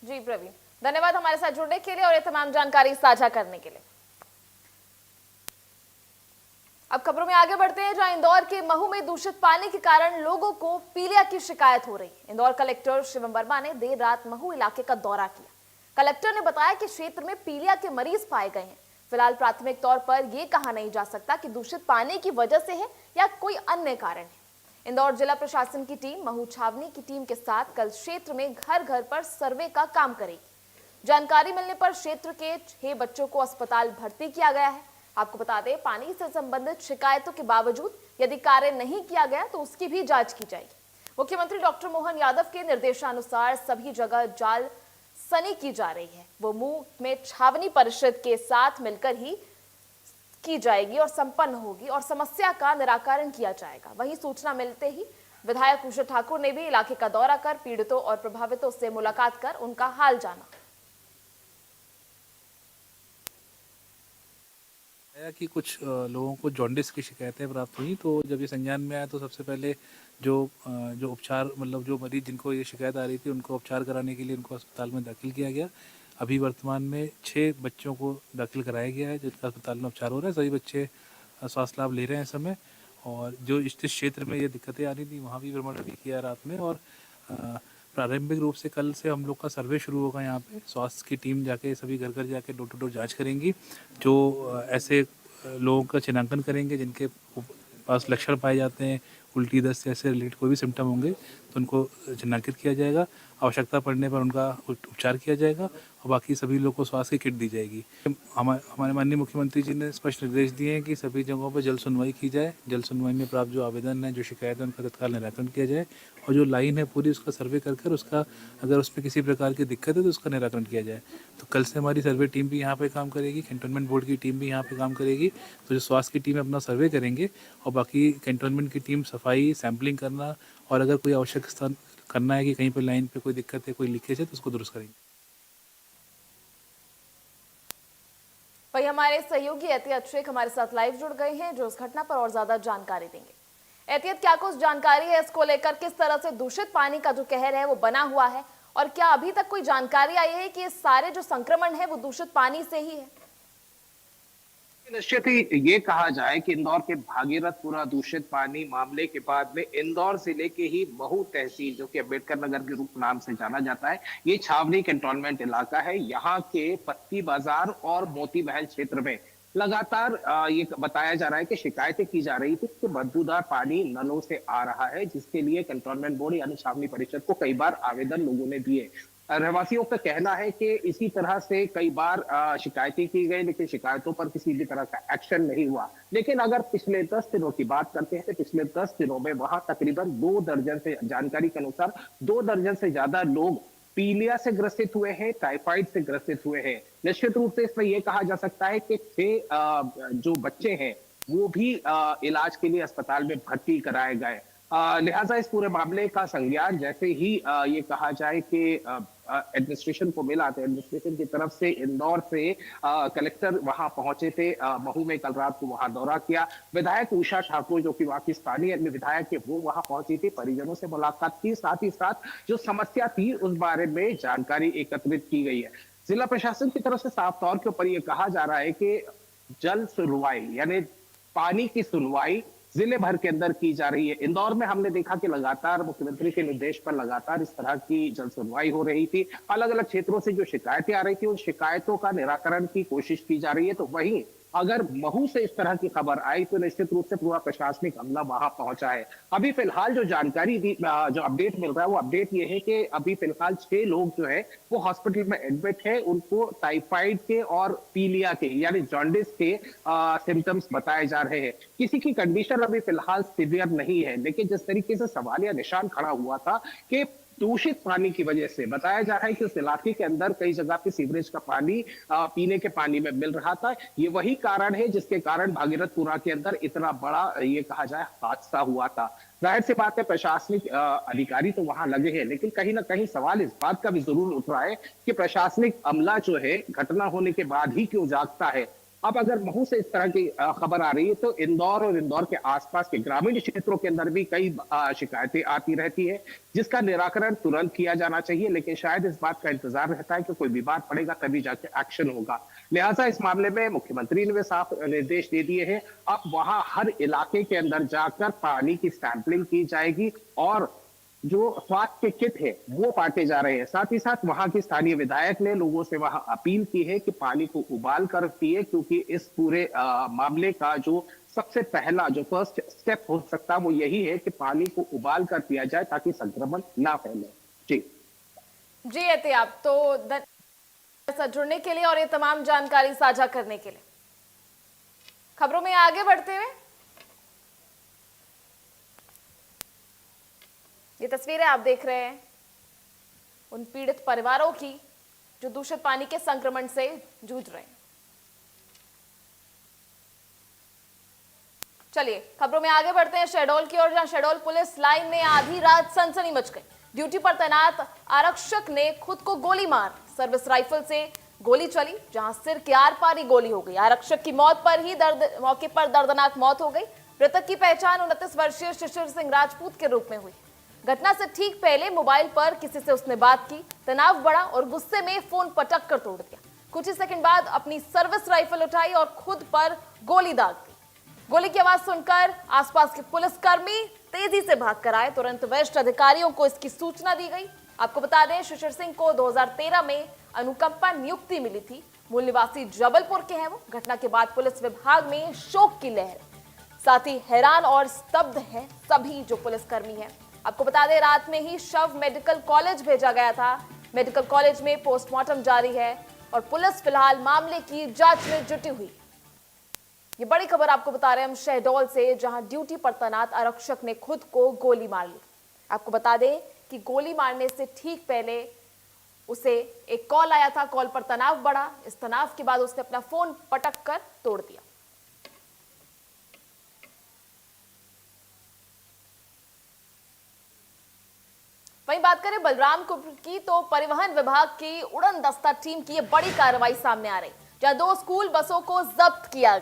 जी प्रवीण, धन्यवाद हमारे साथ जुड़ने के लिए और ये तमाम जानकारी साझा करने के लिए। अब खबरों में आगे बढ़ते हैं, जहां इंदौर के महू में दूषित पानी के कारण लोगों को पीलिया की शिकायत हो रही है। इंदौर कलेक्टर शिवम वर्मा ने देर रात महू इलाके का दौरा किया। कलेक्टर ने बताया कि क्षेत्र में पीलिया के मरीज पाए गए हैं। फिलहाल प्राथमिक तौर पर यह कहा नहीं जा सकता कि दूषित पानी की वजह से है या कोई अन्य कारण है। इंदौर जिला प्रशासन की टीम महू छावनी की टीम के साथ कल क्षेत्र में घर घर पर सर्वे का काम करेगी। जानकारी मिलने पर क्षेत्र के 6 बच्चों को अस्पताल भर्ती किया गया है। आपको बता दें, पानी से संबंधित शिकायतों के बावजूद यदि कार्य नहीं किया गया तो उसकी भी जांच की जाएगी। मुख्यमंत्री डॉक्टर मोहन यादव के निर्देशानुसार सभी जगह जाल सनी की जा रही है। वो मुंह में छावनी परिषद के साथ मिलकर ही की जाएगी और संपन्न होगी और समस्या का निराकरण किया जाएगा। वहीं सूचना मिलते ही विधायक उषा ठाकुर ने भी इलाके का दौरा कर पीड़ितों और प्रभावितों से मुलाकात कर उनका हाल जाना। कि कुछ लोगों को जॉन्डिस की शिकायतें प्राप्त हुई, तो जब ये संज्ञान में आया तो सबसे पहले जो उपचार मतलब जो मरीज जिनको ये शिकायत आ रही थी उनको उपचार कराने के लिए उनको अस्पताल में दाखिल किया गया। अभी वर्तमान में 6 बच्चों को दाखिल कराया गया है जिनका अस्पताल में उपचार हो रहा है। सभी बच्चे स्वास्थ्य लाभ ले रहे हैं इस समय। और जो इस क्षेत्र में ये दिक्कतें आ रही थी वहाँ भी भ्रमण भी किया रात में। और प्रारंभिक रूप से कल से हम लोग का सर्वे शुरू होगा। यहाँ पे स्वास्थ्य की टीम जाके सभी घर घर जाके डोर टू डोर जांच करेंगी। जो ऐसे लोगों का चिन्हांकन करेंगे जिनके पास लक्षण पाए जाते हैं, उल्टी दस्त ऐसे रिलेटेड कोई भी सिम्टम होंगे तो उनको चिन्हांकित किया जाएगा। आवश्यकता पड़ने पर उनका उपचार किया जाएगा और बाकी सभी लोग को स्वास्थ्य की किट दी जाएगी। हमारे माननीय मुख्यमंत्री जी ने स्पष्ट निर्देश दिए हैं कि सभी जगहों पर जल सुनवाई की जाए। जल सुनवाई में प्राप्त जो आवेदन है, जो शिकायत है, उनका तत्काल निराकरण किया जाए और जो लाइन है पूरी उसका सर्वे कर उसका अगर उसमें किसी प्रकार की दिक्कत है तो उसका निराकरण किया जाए। तो कल से हमारी सर्वे टीम भी यहाँ पे काम करेगी, कैंटोनमेंट बोर्ड की टीम भी यहाँ पे काम करेगी। तो जो स्वास्थ्य की टीम है अपना सर्वे करेंगे और बाकी कैंटोनमेंट की टीम सफाई, सैंपलिंग करना और अगर कोई आवश्यक स्थान करना है कि कहीं पर लाइन पे कोई दिक्कत है, कोई लीकेज है तो उसको दुरुस्त करेंगे। वही हमारे सहयोगी एहतियात शेख हमारे साथ लाइव जुड़ गए हैं जो इस घटना पर और ज्यादा जानकारी देंगे। एहतियात, क्या कुछ जानकारी है इसको लेकर? किस तरह से दूषित पानी का जो कहर है वो बना हुआ है और क्या अभी तक कोई जानकारी आई है कि सारे जो संक्रमण है वो दूषित पानी से ही है? निश्चित ही ये कहा जाए कि इंदौर के भागीरथपुरा दूषित पानी मामले के बाद में इंदौर जिले के ही महू तहसील, जो कि अम्बेडकर नगर के रूप नाम से जाना जाता है, ये छावनी कैंटोनमेंट इलाका है। यहाँ के पत्ती बाजार और मोती महल क्षेत्र में लगातार ये बताया जा रहा है कि शिकायतें की जा रही थी कि बदबूदार पानी नलों से आ रहा है, जिसके लिए कैंटोनमेंट बोर्ड यानी छावनी परिषद को कई बार आवेदन लोगों ने दिए। रहवासियों का कहना है कि इसी तरह से कई बार शिकायतें की गई, लेकिन शिकायतों पर किसी भी तरह का एक्शन नहीं हुआ। लेकिन अगर पिछले 10 दिनों की बात करते हैं तो पिछले 10 दिनों में वहां तकरीबन 2 दर्जन से, जानकारी के अनुसार 2 दर्जन से ज्यादा लोग पीलिया से ग्रसित हुए हैं, टाइफाइड से ग्रसित हुए हैं। निश्चित रूप से इसमें यह कहा जा सकता है कि 6 जो बच्चे हैं वो भी इलाज के लिए अस्पताल में भर्ती कराए गए। लिहाजा इस पूरे मामले का संज्ञान जैसे ही ये कहा जाए कि एडमिनिस्ट्रेशन को मिला, तो एडमिनिस्ट्रेशन की तरफ से इंदौर से कलेक्टर वहां पहुंचे थे। महू में कल रात को वहां दौरा किया। विधायक उषा ठाकुर, जो कि वहां की स्थानीय विधायक है, वो वहां पहुंची थी, परिजनों से मुलाकात की, साथ ही साथ जो समस्या थी उस बारे में जानकारी एकत्रित की गई है। जिला प्रशासन की तरफ से साफ तौर के ऊपर यह कहा जा रहा है कि जल सुनवाई यानी पानी की सुनवाई जिले भर के अंदर की जा रही है। इंदौर में हमने देखा कि लगातार मुख्यमंत्री के निर्देश पर लगातार इस तरह की जल सुनवाई हो रही थी। अलग अलग क्षेत्रों से जो शिकायतें आ रही थी उन शिकायतों का निराकरण की कोशिश की जा रही है। तो वहीं अगर महू से इस तरह की खबर आई तो निश्चित रूप से पूरा प्रशासनिक अमला वहां पहुंचा है। अभी फिलहाल जो जानकारी जो अपडेट मिल रहा है वो अपडेट ये है कि अभी फिलहाल 6 लोग जो है वो हॉस्पिटल में एडमिट है। उनको टाइफाइड के और पीलिया के यानी जॉन्डिस के सिम्टम्स बताए जा रहे हैं। किसी की कंडीशन अभी फिलहाल सीवियर नहीं है, लेकिन जिस तरीके से सवालिया निशान खड़ा हुआ था कि दूषित पानी की वजह से, बताया जा रहा है कि उस इलाके के अंदर कई जगह पे सीवरेज का पानी पीने के पानी में मिल रहा था। ये वही कारण है जिसके कारण भागीरथपुरा के अंदर इतना बड़ा ये कहा जाए हादसा हुआ था। जाहिर सी बात है प्रशासनिक अधिकारी तो वहां लगे हैं, लेकिन कहीं ना कहीं सवाल इस बात का भी जरूर उठ रहा है कि प्रशासनिक अमला जो है घटना होने के बाद ही क्यों जागता है। अब अगर महू से इस तरह की खबर आ रही है, तो इंदौर और इंदौर के आसपास के ग्रामीण क्षेत्रों के अंदर भी कई शिकायतें आती रहती है, जिसका निराकरण तुरंत किया जाना चाहिए। लेकिन शायद इस बात का इंतजार रहता है कि कोई विवाद पड़ेगा तभी जाके एक्शन होगा। लिहाजा इस मामले में मुख्यमंत्री ने भी साफ निर्देश दे दिए हैं। अब वहां हर इलाके के अंदर जाकर पानी की सैंपलिंग की जाएगी और जो स्वास्थ्य के किट है वो बांटे जा रहे हैं। साथ ही साथ वहां की स्थानीय विधायक ने लोगों से वहां अपील की है कि पानी को उबाल कर पिए, क्योंकि इस पूरे मामले का जो सबसे पहला जो फर्स्ट स्टेप हो सकता है वो यही है कि पानी को उबाल कर पिया जाए ताकि संक्रमण ना फैले। जी जी एहतियाब तो जुड़ने के लिए और ये तमाम जानकारी साझा करने के लिए। खबरों में आगे बढ़ते हुए ये तस्वीरें आप देख रहे हैं उन पीड़ित परिवारों की जो दूषित पानी के संक्रमण से जूझ रहे हैं। चलिए खबरों में आगे बढ़ते हैं शहडोल की ओर, जहां शहडोल पुलिस लाइन में आधी रात सनसनी मच गई। ड्यूटी पर तैनात आरक्षक ने खुद को गोली मार, सर्विस राइफल से गोली चली जहां सिर के आर पार ही गोली हो गई। आरक्षक की मौत पर ही मौके पर दर्दनाक मौत हो गई। मृतक की पहचान 29 वर्षीय शिशिर सिंह राजपूत के रूप में हुई। घटना से ठीक पहले मोबाइल पर किसी से उसने बात की, तनाव बढ़ा और गुस्से में फोन पटक कर तोड़ दिया। कुछ ही सेकंड बाद अपनी सर्विस राइफल उठाई और खुद पर गोली दाग दी। गोली की आवाज सुनकर आसपास के पुलिसकर्मी तेजी से भागकर आए। तुरंत वरिष्ठ अधिकारियों को इसकी सूचना दी गई। आपको बता दें शिशिर सिंह को 2013 में अनुकंपा नियुक्ति मिली थी। मूल निवासी जबलपुर के हैं वो। घटना के बाद पुलिस विभाग में शोक की लहर, साथ ही हैरान और स्तब्ध हैं सभी जो पुलिसकर्मी हैं। आपको बता दें रात में ही शव मेडिकल कॉलेज भेजा गया था। मेडिकल कॉलेज में पोस्टमार्टम जारी है और पुलिस फिलहाल मामले की जांच में जुटी हुई। ये बड़ी खबर आपको बता रहे हैं हम शहडोल से, जहां ड्यूटी पर तैनात आरक्षक ने खुद को गोली मार ली। आपको बता दें कि गोली मारने से ठीक पहले उसे एक कॉल आया था। कॉल पर तनाव बढ़ा। इस तनाव के बाद उसने अपना फोन पटक कर तोड़ दिया। वहीं बात करें बलरामपुर की, तो परिवहन विभाग की उड़न दस्ता टीम की ये बड़ी कार्रवाई सामने आ रही, जहां 2 स्कूल बसों को जब्त किया गया।